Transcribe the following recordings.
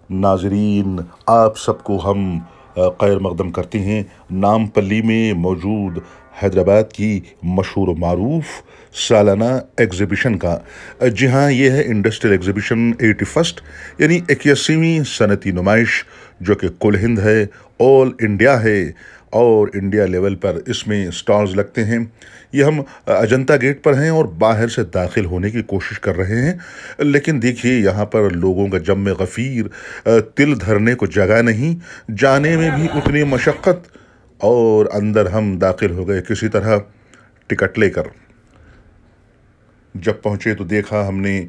नाजरीन, आप सबको हम खैर मकदम करते हैं नामपल्ली में मौजूद हैदराबाद की मशहूर मारूफ सालाना एग्ज़िबिशन का। जी हाँ, ये है इंडस्ट्रियल एग्ज़िबिशन 81st, यानी 81वीं सनती नुमाइश, जो कि कुल हिंद है, ऑल इंडिया है और इंडिया लेवल पर इसमें स्टॉल्स लगते हैं। ये हम अजंता गेट पर हैं और बाहर से दाखिल होने की कोशिश कर रहे हैं, लेकिन देखिए यहाँ पर लोगों का जम गफ़ीर, तिल धरने को जगह नहीं, जाने में भी उतनी मशक्क़त, और अंदर हम दाखिल हो गए किसी तरह टिकट लेकर। जब पहुँचे तो देखा हमने,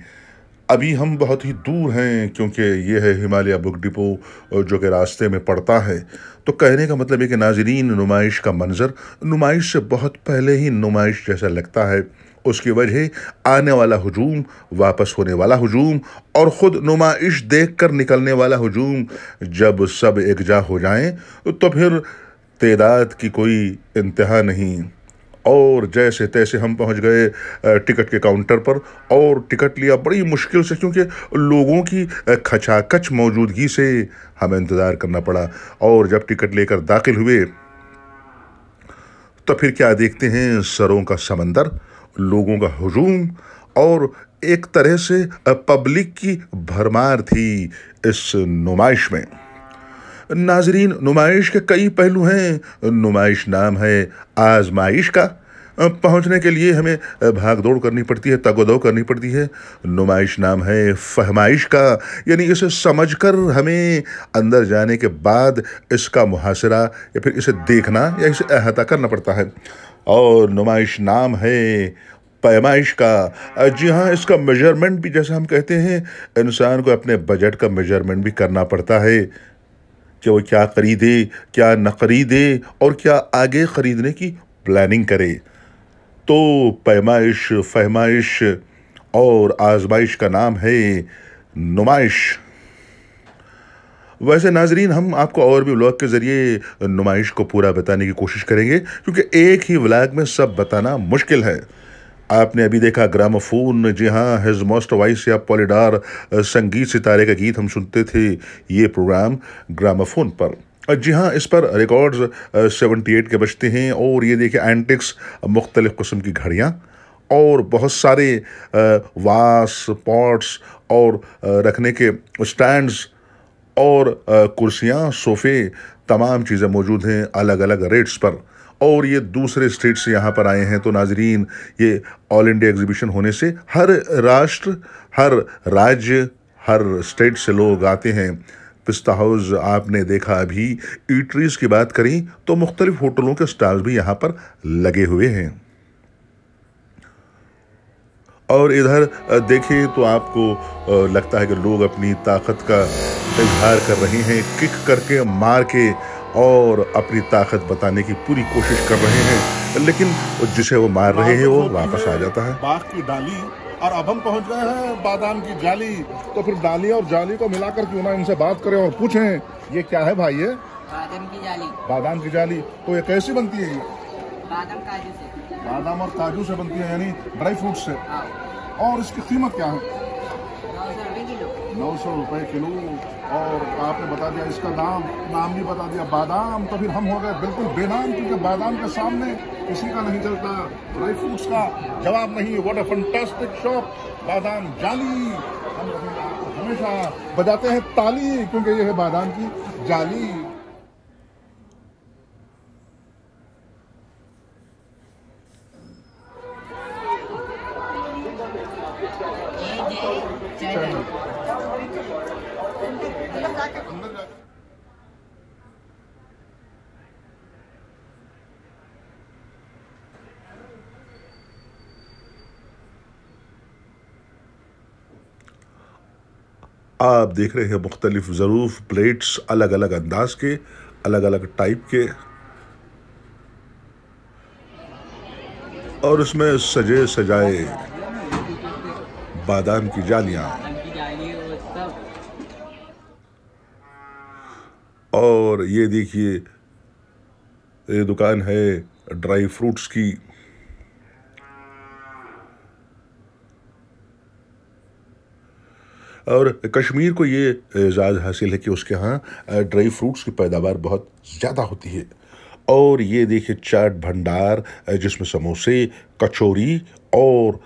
अभी हम बहुत ही दूर हैं क्योंकि ये है हिमालय बुक डिपो जो कि रास्ते में पड़ता है। तो कहने का मतलब है कि नाजरीन, नुमाइश का मंज़र नुमाइश से बहुत पहले ही नुमाइश जैसा लगता है। उसकी वजह आने वाला हुजूम, वापस होने वाला हुजूम और ख़ुद नुमाइश देख कर निकलने वाला हुजूम, जब सब एकजा हो जाएं तो फिर तेदाद की कोई इंतहा नहीं। और जैसे तैसे हम पहुंच गए टिकट के काउंटर पर, और टिकट लिया बड़ी मुश्किल से क्योंकि लोगों की खचाखच मौजूदगी से हमें इंतज़ार करना पड़ा। और जब टिकट लेकर दाखिल हुए तो फिर क्या देखते हैं, सरों का समंदर, लोगों का हुजूम और एक तरह से पब्लिक की भरमार थी इस नुमाइश में। नाजरीन, नुमाइश के कई पहलू हैं। नुमाइश नाम है आजमाइश का। पहुंचने के लिए हमें भाग दौड़ करनी पड़ती है, तगोदो करनी पड़ती है। नुमाइश नाम है फहमाइश का, यानी इसे समझकर हमें अंदर जाने के बाद इसका मुहासरा या फिर इसे देखना या इसे अहाता करना पड़ता है। और नुमाइश नाम है पैमाइश का। जी हाँ, इसका मेजरमेंट भी, जैसे हम कहते हैं, इंसान को अपने बजट का मेजरमेंट भी करना पड़ता है कि वो क्या खरीदे, क्या न खरीदे और क्या आगे खरीदने की प्लानिंग करे। तो पैमाइश, फहमाइश और आजमाइश का नाम है नुमाइश। वैसे नाजरीन, हम आपको और भी व्लॉग के ज़रिए नुमाइश को पूरा बताने की कोशिश करेंगे क्योंकि एक ही व्लॉग में सब बताना मुश्किल है। आपने अभी देखा ग्रामोफोन, जी हाँ, हिज मोस्ट वॉइस या पॉलीडार संगीत सितारे का गीत हम सुनते थे, ये प्रोग्राम ग्रामोफोन पर। जी हाँ, इस पर रिकॉर्ड्स 78 के बजते हैं। और ये देखिए एंटिक्स, मुख्तलिफ़ किस्म की घड़ियाँ और बहुत सारे वास, पॉट्स और रखने के स्टैंड्स और कुर्सियाँ, सोफ़े, तमाम चीज़ें मौजूद हैं अलग अलग रेट्स पर। और ये दूसरे स्टेट से यहाँ पर आए हैं। तो नाजरीन, ये ऑल इंडिया एग्जीबिशन होने से हर राष्ट्र, हर राज्य, हर स्टेट से लोग आते हैं। पिस्ता हाउस आपने देखा। अभी ईटरीज की बात करें तो मुख्तलिफ होटलों के स्टॉल भी यहाँ पर लगे हुए हैं। और इधर देखें तो आपको लगता है कि लोग अपनी ताकत का इजहार कर रहे हैं, किक करके, मार के, और अपनी ताकत बताने की पूरी कोशिश कर रहे हैं, लेकिन जिसे वो मार रहे हैं वो वापस आ जाता है। बाघ की डाली। और अब हम पहुंच गए हैं बादाम की जाली। तो फिर डाली और जाली को मिलाकर क्यों ना इनसे बात करें और पूछें, ये क्या है भाई? ये बादाम की जाली। बादाम की जाली। तो ये कैसी बनती है? ये बादाम काजू से। बादाम और काजू से बनती है, यानी ड्राई फ्रूट से। हाँ। और इसकी कीमत क्या है? 900 रुपये किलो। 900 रुपये किलो। और आपने बता दिया इसका नाम भी बता दिया, बादाम। तो फिर हम हो गए बिल्कुल बेनाम, क्योंकि बादाम के सामने किसी का नहीं चलता, ड्राई फ्रूट्स का जवाब नहीं। व्हाट अ फैंटास्टिक शॉप, बादाम जाली। हम हमेशा बजाते हैं ताली क्योंकि ये है बादाम की जाली। आप देख रहे हैं मुख्तलिफ ज़रूफ प्लेट्स, अलग अलग अंदाज के, अलग अलग टाइप के, और उसमें सजे सजाए बादाम की जालियाँ। बादाम की जाली और सब। और ये देखिए, ये दुकान है ड्राई फ्रूट्स की। और कश्मीर को ये एजाज़ हासिल है कि उसके यहाँ ड्राई फ्रूट्स की पैदावार बहुत ज़्यादा होती है। और ये देखिए चाट भंडार जिसमें समोसे, कचौरी और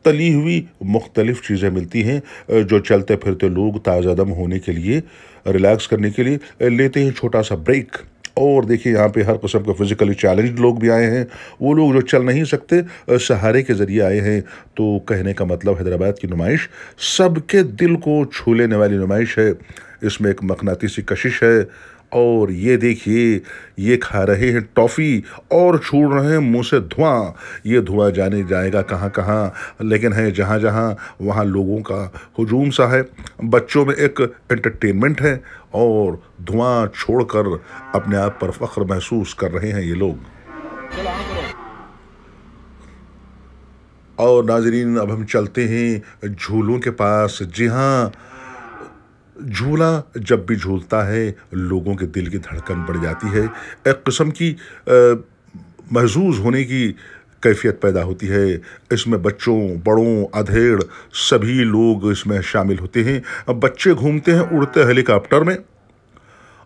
तली हुई मुख्तलिफ चीज़ें मिलती हैं जो चलते फिरते लोग ताज़ादम होने के लिए, रिलैक्स करने के लिए लेते हैं छोटा सा ब्रेक। और देखिए यहाँ पे हर किस्म के फिजिकली चैलेंज्ड लोग भी आए हैं, वो लोग जो चल नहीं सकते सहारे के ज़रिए आए हैं। तो कहने का मतलब हैदराबाद की नुमाइश सबके दिल को छू लेने वाली नुमाइश है। इसमें एक मकनातीसी कशिश है। और ये देखिए ये खा रहे हैं टॉफ़ी और छोड़ रहे हैं मुंह से धुआं। ये धुआं जाने जाएगा कहाँ कहाँ, लेकिन है जहाँ जहाँ वहाँ लोगों का हुजूम सा है। बच्चों में एक एंटरटेनमेंट है और धुआं छोड़कर अपने आप पर फख्र महसूस कर रहे हैं ये लोग। और नाजरीन अब हम चलते हैं झूलों के पास। जी हाँ, झूला जब भी झूलता है लोगों के दिल की धड़कन बढ़ जाती है, एक किस्म की महसूस होने की कैफियत पैदा होती है। इसमें बच्चों, बड़ों, अधेड़ सभी लोग इसमें शामिल होते हैं। अब बच्चे घूमते हैं उड़ते हेलीकॉप्टर में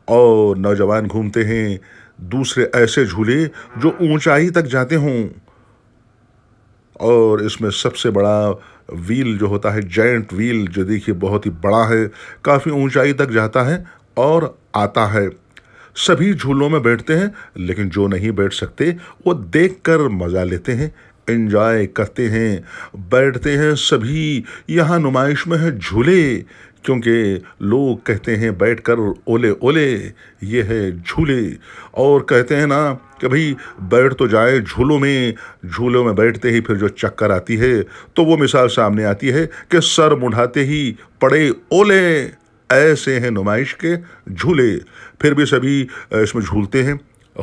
और नौजवान घूमते हैं दूसरे ऐसे झूले जो ऊंचाई तक जाते हों। और इसमें सबसे बड़ा व्हील जो होता है, जायंट व्हील, जो देखिए बहुत ही बड़ा है, काफ़ी ऊंचाई तक जाता है और आता है। सभी झूलों में बैठते हैं, लेकिन जो नहीं बैठ सकते वो देखकर मज़ा लेते हैं, एंजॉय करते हैं, बैठते हैं सभी। यहाँ नुमाइश में है झूले, क्योंकि लोग कहते हैं बैठकर ओले ओले, ये है झूले। और कहते हैं ना कि भाई बैठ तो जाए झूलों में बैठते ही फिर जो चक्कर आती है, तो वो मिसाल सामने आती है कि सर मुढ़ाते ही पड़े ओले। ऐसे हैं नुमाइश के झूले। फिर भी सभी इसमें झूलते हैं,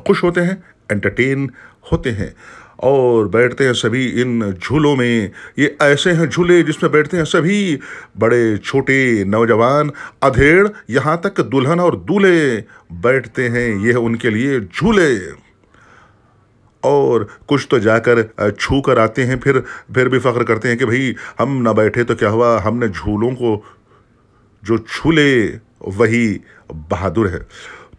खुश होते हैं, एंटरटेन होते हैं और बैठते हैं सभी इन झूलों में। ये ऐसे हैं झूले जिसमें बैठते हैं सभी, बड़े छोटे, नौजवान, अधेड़, यहाँ तक दुल्हन और दूल्हे बैठते हैं। ये है उनके लिए झूले। और कुछ तो जाकर छू कर आते हैं, फिर भी फ़ख्र करते हैं कि भाई हम ना बैठे तो क्या हुआ, हमने झूलों को जो छूले वही बहादुर है।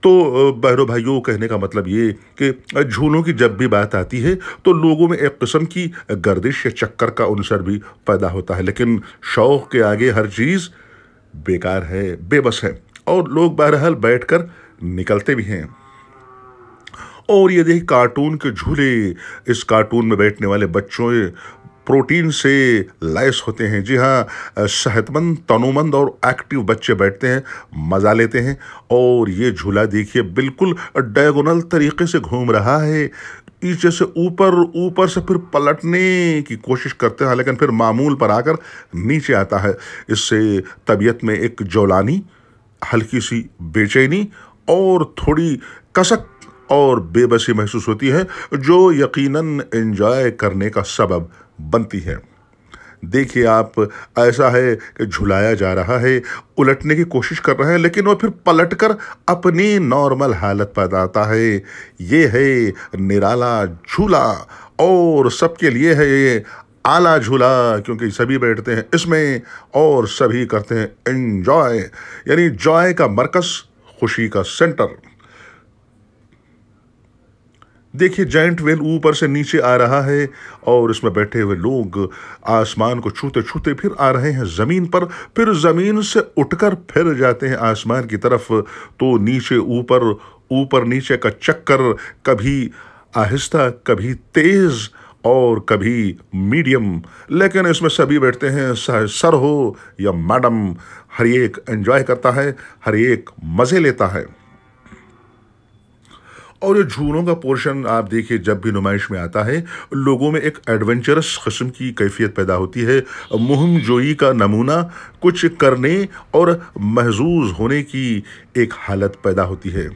तो बहनों भाइयों, कहने का मतलब ये कि झूलों की जब भी बात आती है तो लोगों में एक किस्म की गर्दिश या चक्कर का अनसर भी पैदा होता है, लेकिन शौक़ के आगे हर चीज़ बेकार है, बेबस है। और लोग बहरहाल बैठकर निकलते भी हैं। और ये देखिए कार्टून के झूले, इस कार्टून में बैठने वाले बच्चों प्रोटीन से लैस होते हैं। जी हाँ, सेहतमंद, तनोमंद और एक्टिव बच्चे बैठते हैं, मज़ा लेते हैं। और ये झूला देखिए बिल्कुल डायगोनल तरीके से घूम रहा है, नीचे से ऊपर से फिर पलटने की कोशिश करते हैं, लेकिन फिर मामूल पर आकर नीचे आता है। इससे तबीयत में एक जौलानी, हल्की सी बेचैनी और थोड़ी कसक और बेबसी महसूस होती है, जो यकीनन एंजॉय करने का सबब बनती है। देखिए आप, ऐसा है कि झुलाया जा रहा है, उलटने की कोशिश कर रहे हैं, लेकिन वो फिर पलटकर अपनी नॉर्मल हालत पर आता है। ये है निराला झूला और सबके लिए है ये आला झूला, क्योंकि सभी बैठते हैं इसमें और सभी करते हैं एंजॉय, यानी जॉय का मरकज़, खुशी का सेंटर। देखिए जायंट व्हील ऊपर से नीचे आ रहा है और इसमें बैठे हुए लोग आसमान को छूते छूते फिर आ रहे हैं ज़मीन पर, फिर ज़मीन से उठकर फिर जाते हैं आसमान की तरफ। तो नीचे ऊपर नीचे का चक्कर, कभी आहिस्ता, कभी तेज़ और कभी मीडियम, लेकिन इसमें सभी बैठते हैं, चाहे सर हो या मैडम, हर एक एंजॉय करता है, हर एक मज़े लेता है। और ये झूलों का पोर्शन आप देखिए जब भी नुमाइश में आता है, लोगों में एक एडवेंचरस किस्म की कैफियत पैदा होती है, मुहिम जोई का नमूना, कुछ करने और महजूज होने की एक हालत पैदा होती है।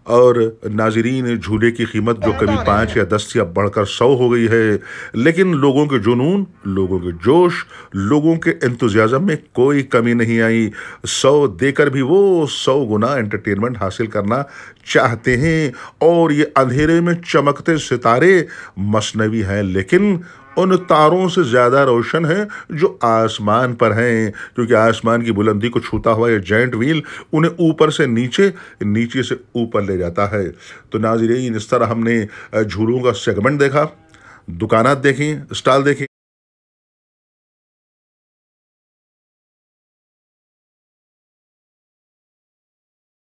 और नाजरीन, झूले की कीमत जो कभी 5 या 10 या बढ़कर 100 हो गई है, लेकिन लोगों के जुनून, लोगों के जोश, लोगों के एंथुजियाज्म में कोई कमी नहीं आई। 100 देकर भी वो 100 गुना एंटरटेनमेंट हासिल करना चाहते हैं। और ये अंधेरे में चमकते सितारे मसनवी हैं, लेकिन उन तारों से ज़्यादा रोशन है जो आसमान पर हैं, क्योंकि आसमान की बुलंदी को छूता हुआ ये जायंट व्हील उन्हें ऊपर से नीचे, नीचे से ऊपर ले जाता है। तो नाज़रीन, इस तरह हमने झूलों का सेगमेंट देखा, दुकानात देखी, स्टॉल देखी।